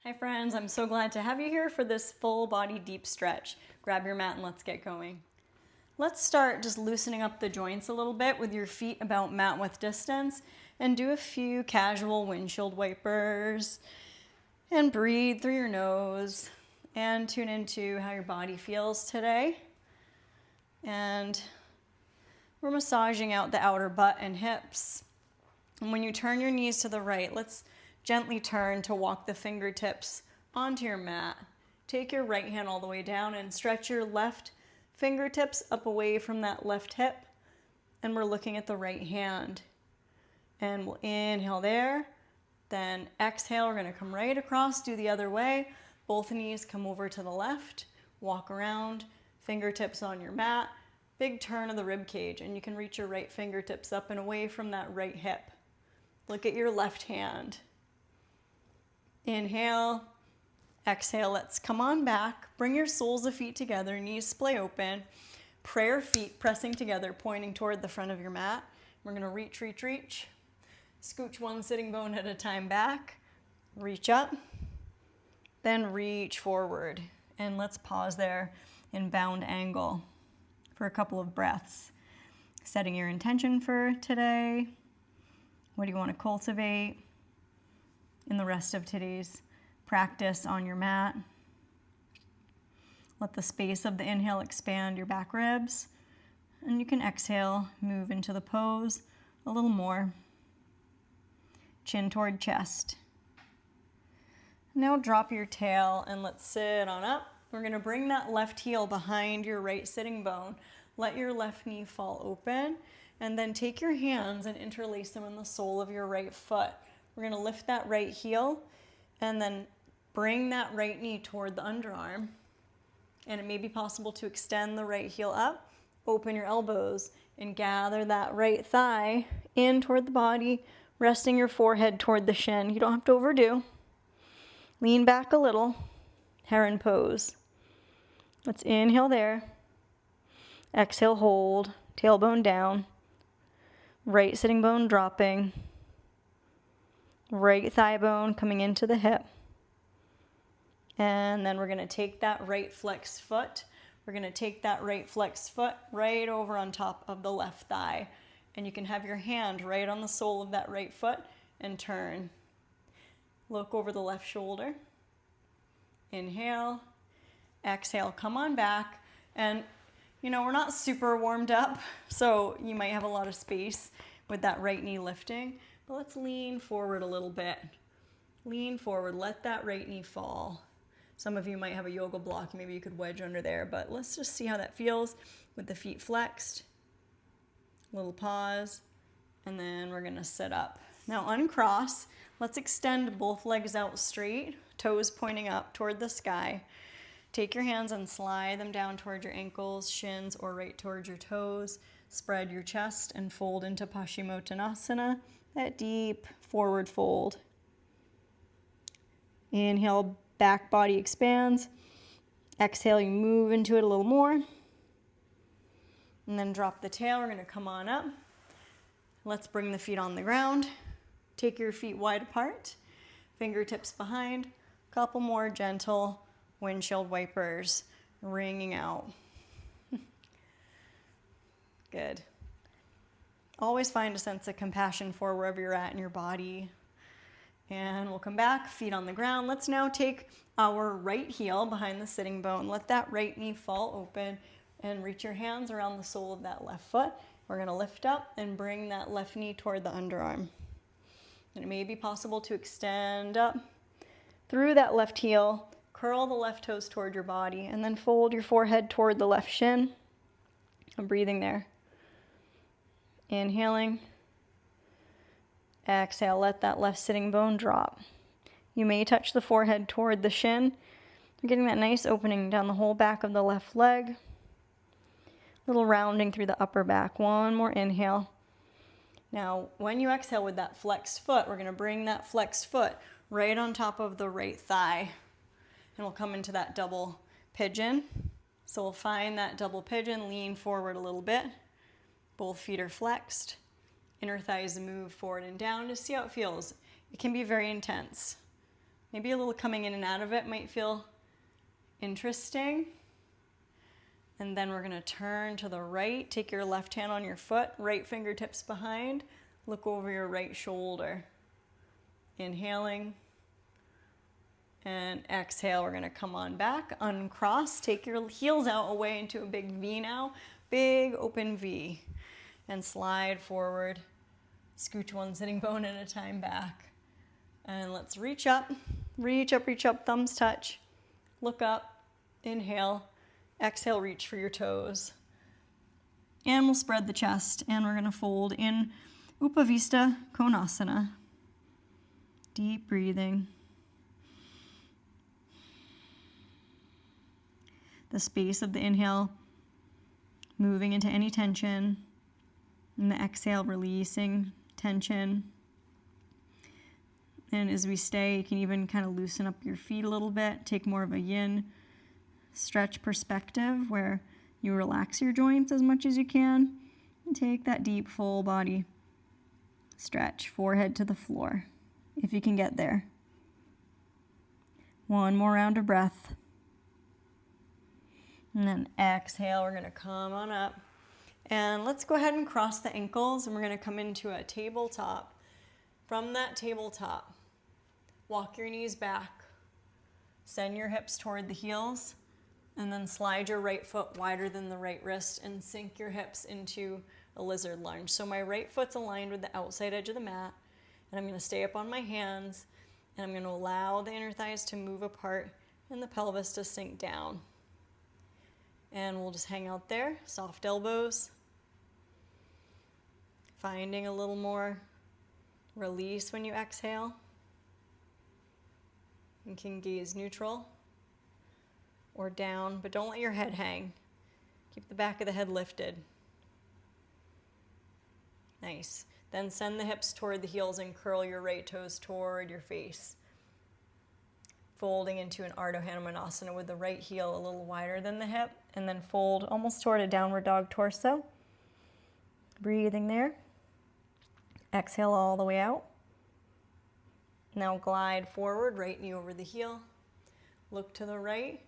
Hi friends, I'm so glad to have you here for this full body deep stretch. Grab your mat and let's get going. Let's start just loosening up the joints a little bit with your feet about mat width distance and do a few casual windshield wipers and breathe through your nose and tune into how your body feels today. And we're massaging out the outer butt and hips. And when you turn your knees to the right, let's gently turn to walk the fingertips onto your mat. Take your right hand all the way down and stretch your left fingertips up away from that left hip. And we're looking at the right hand. And we'll inhale there. Then exhale, we're going to come right across, do the other way. Both knees come over to the left. Walk around, fingertips on your mat. Big turn of the rib cage, and you can reach your right fingertips up and away from that right hip. Look at your left hand. Inhale, exhale, let's come on back. Bring your soles of feet together, knees splay open. Prayer feet pressing together, pointing toward the front of your mat. We're gonna reach, reach, reach. Scooch one sitting bone at a time back. Reach up, then reach forward. And let's pause there in bound angle for a couple of breaths. Setting your intention for today. What do you want to cultivate in the rest of today's practice on your mat? Let the space of the inhale expand your back ribs, and you can exhale, move into the pose a little more. Chin toward chest. Now drop your tail and let's sit on up. We're going to bring that left heel behind your right sitting bone. Let your left knee fall open, and then take your hands and interlace them in the sole of your right foot. We're going to lift that right heel and then bring that right knee toward the underarm. And it may be possible to extend the right heel up, open your elbows, and gather that right thigh in toward the body, resting your forehead toward the shin. You don't have to overdo. Lean back a little. Heron pose. Let's inhale there. Exhale, hold. Tailbone down. Right sitting bone dropping. Right thigh bone coming into the hip. And then we're going to take that right flexed foot. We're going to take that right flexed foot right over on top of the left thigh. And you can have your hand right on the sole of that right foot and turn. Look over the left shoulder. Inhale. Exhale. Come on back. And you know, we're not super warmed up, so you might have a lot of space with that right knee lifting. But let's lean forward a little bit. Lean forward, let that right knee fall. Some of you might have a yoga block, maybe you could wedge under there, but let's just see how that feels with the feet flexed. Little pause, and then we're gonna sit up. Now uncross, let's extend both legs out straight, toes pointing up toward the sky. Take your hands and slide them down toward your ankles, shins, or right towards your toes. Spread your chest and fold into Pashimotanasana, that deep forward fold. Inhale, back body expands. Exhale, you move into it a little more. And then drop the tail, we're gonna come on up. Let's bring the feet on the ground. Take your feet wide apart, fingertips behind. Couple more gentle windshield wipers wringing out. Good. Always find a sense of compassion for wherever you're at in your body. And we'll come back, feet on the ground. Let's now take our right heel behind the sitting bone. Let that right knee fall open and reach your hands around the sole of that left foot. We're going to lift up and bring that left knee toward the underarm. And it may be possible to extend up through that left heel. Curl the left toes toward your body and then fold your forehead toward the left shin. I'm breathing there. Inhaling. Exhale, let that left sitting bone drop. You may touch the forehead toward the shin. You're getting that nice opening down the whole back of the left leg. Little rounding through the upper back. One more inhale. Now, when you exhale with that flexed foot, we're going to bring that flexed foot right on top of the right thigh. And we'll come into that double pigeon. So we'll find that double pigeon, lean forward a little bit. Both feet are flexed. Inner thighs move forward and down to see how it feels. It can be very intense. Maybe a little coming in and out of it might feel interesting. And then we're gonna turn to the right. Take your left hand on your foot, right fingertips behind. Look over your right shoulder. Inhaling. And exhale, we're gonna come on back, uncross. Take your heels out away into a big V now. Big open V. And slide forward. Scooch one sitting bone at a time back. And let's reach up, thumbs touch. Look up, inhale, exhale, reach for your toes. And we'll spread the chest and we're gonna fold in Upavista, konasana. Deep breathing. The space of the inhale moving into any tension. And the exhale releasing tension. And as we stay, you can even kind of loosen up your feet a little bit, take more of a yin stretch perspective where you relax your joints as much as you can and take that deep full body stretch, forehead to the floor, if you can get there. One more round of breath. And then exhale, we're gonna come on up. And let's go ahead and cross the ankles and we're gonna come into a tabletop. From that tabletop, walk your knees back, send your hips toward the heels, and then slide your right foot wider than the right wrist and sink your hips into a lizard lunge. So my right foot's aligned with the outside edge of the mat, and I'm gonna stay up on my hands, and I'm gonna allow the inner thighs to move apart and the pelvis to sink down. And we'll just hang out there, soft elbows, finding a little more release when you exhale. You can gaze neutral or down, but don't let your head hang. Keep the back of the head lifted. Nice. Then send the hips toward the heels and curl your right toes toward your face. Folding into an Ardha with the right heel a little wider than the hip, and then fold almost toward a downward dog torso. Breathing there. Exhale all the way out. Now glide forward, right knee over the heel. Look to the right,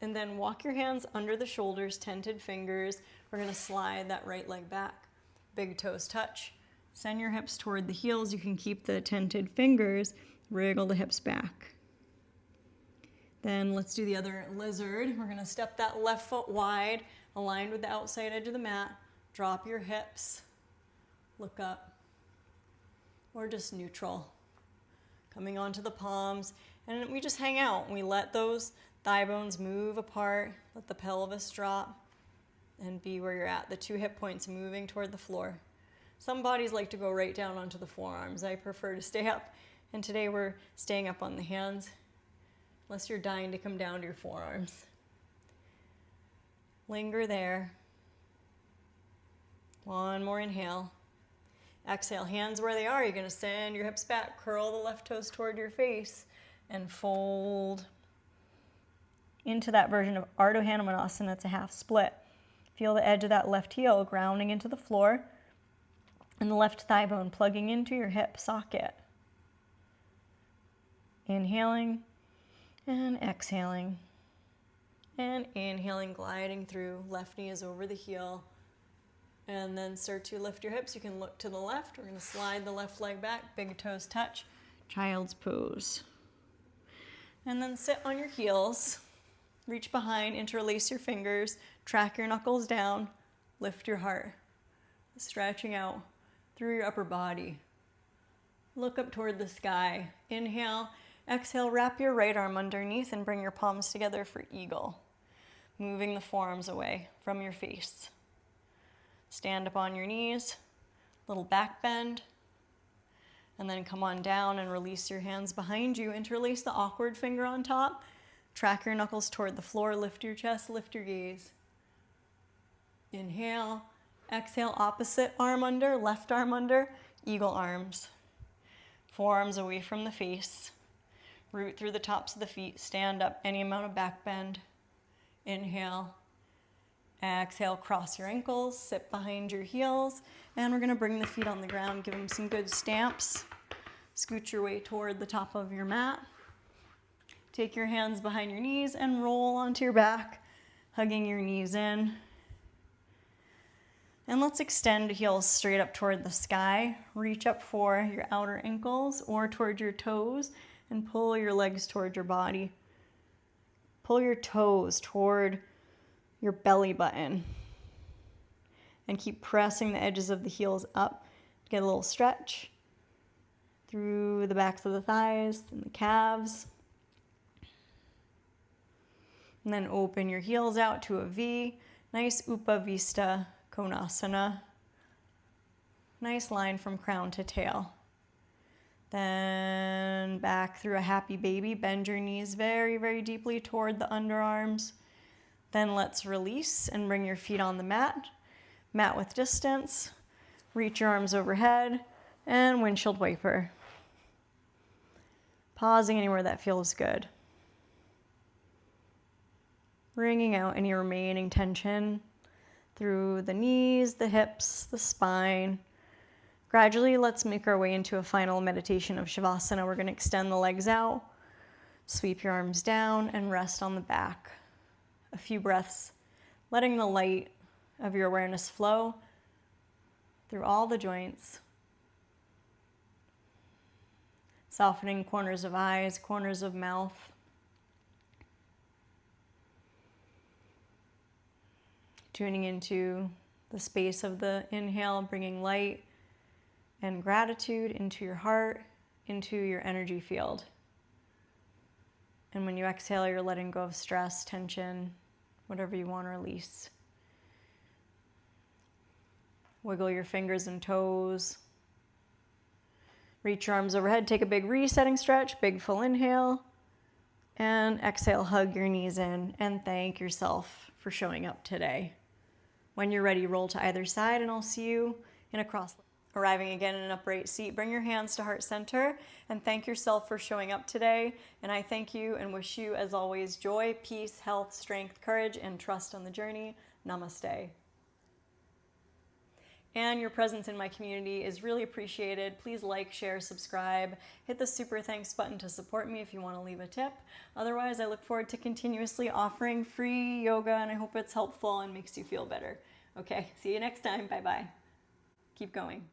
and then walk your hands under the shoulders, tented fingers. We're gonna slide that right leg back. Big toes touch. Send your hips toward the heels. You can keep the tented fingers, wriggle the hips back. Then let's do the other lizard. We're gonna step that left foot wide, aligned with the outside edge of the mat. Drop your hips, look up, or just neutral. Coming onto the palms, and we just hang out. We let those thigh bones move apart, let the pelvis drop, and be where you're at. The two hip points moving toward the floor. Some bodies like to go right down onto the forearms. I prefer to stay up, and today we're staying up on the hands, unless you're dying to come down to your forearms. Linger there. One more inhale. Exhale, hands where they are. You're gonna send your hips back, curl the left toes toward your face, and fold into that version of Ardha. It's a half split. Feel the edge of that left heel grounding into the floor, and the left thigh bone plugging into your hip socket. Inhaling and exhaling. And inhaling, gliding through. Left knee is over the heel. And then start to lift your hips. You can look to the left. We're gonna slide the left leg back, big toes touch, child's pose. And then sit on your heels, reach behind, interlace your fingers, track your knuckles down, lift your heart, stretching out through your upper body. Look up toward the sky. Inhale, exhale, wrap your right arm underneath and bring your palms together for eagle, moving the forearms away from your face. Stand up on your knees, little back bend, and then come on down and release your hands behind you. Interlace the awkward finger on top, track your knuckles toward the floor, lift your chest, lift your gaze. Inhale, exhale, opposite arm under, left arm under, eagle arms. Forearms away from the face, root through the tops of the feet, stand up, any amount of back bend. Inhale. Exhale, cross your ankles, sit behind your heels, and we're gonna bring the feet on the ground, give them some good stamps. Scoot your way toward the top of your mat. Take your hands behind your knees and roll onto your back, hugging your knees in. And let's extend heels straight up toward the sky. Reach up for your outer ankles or toward your toes and pull your legs toward your body. Pull your toes toward your belly button. And keep pressing the edges of the heels up. Get a little stretch through the backs of the thighs and the calves. And then open your heels out to a V. Nice Upavista konasana. Nice line from crown to tail. Then back through a happy baby. Bend your knees very, very deeply toward the underarms. Then let's release and bring your feet on the mat. Mat with distance. Reach your arms overhead and windshield wiper. Pausing anywhere that feels good. Bringing out any remaining tension through the knees, the hips, the spine. Gradually, let's make our way into a final meditation of Shavasana. We're going to extend the legs out, sweep your arms down, and rest on the back. A few breaths, letting the light of your awareness flow through all the joints. Softening corners of eyes, corners of mouth. Tuning into the space of the inhale, bringing light and gratitude into your heart, into your energy field. And when you exhale, you're letting go of stress, tension, whatever you want to release. Wiggle your fingers and toes. Reach your arms overhead, take a big resetting stretch, big full inhale. And exhale, hug your knees in and thank yourself for showing up today. When you're ready, roll to either side and I'll see you in a cross. Arriving again in an upright seat, bring your hands to heart center and thank yourself for showing up today. And I thank you and wish you, as always, joy, peace, health, strength, courage, and trust on the journey. Namaste. And your presence in my community is really appreciated. Please like, share, subscribe. Hit the super thanks button to support me if you want to leave a tip. Otherwise, I look forward to continuously offering free yoga, and I hope it's helpful and makes you feel better. Okay, see you next time. Bye-bye. Keep going.